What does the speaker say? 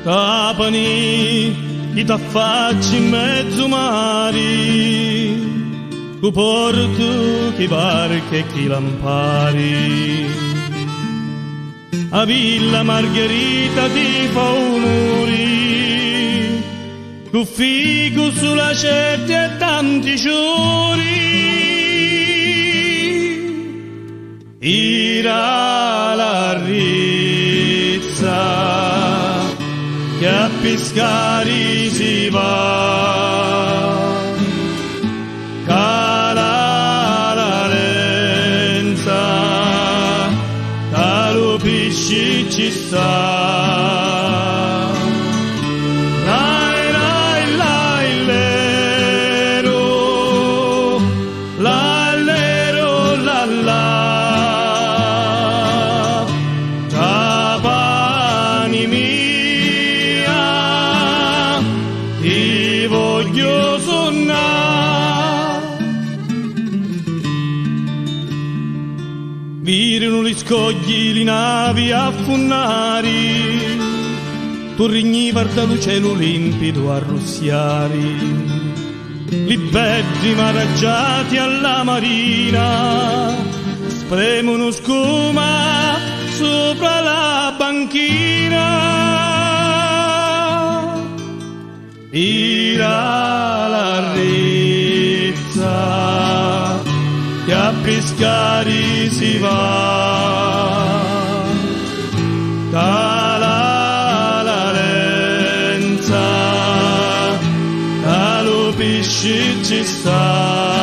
Trapani, chi t'affacci in mezzo mare, tu porto chi barca e chi lampari. A Villa Margherita ti fa onori, tu figo sulla certa e tanti giorni. Ira la rizza che a pescare si va, cala la lenza, calo pesci ci sta. Lai lai lai lero, la lero la la. Trapani ti voglio sonnare. Virano gli scogli, le navi affunnari, tu rigni guarda lo cielo limpido a rossiari. Li beddi maraggiati alla marina spremono scuma sopra la banchina. Ira la rezza che a pescare si va, cala la lenza, calo pesci ci sta.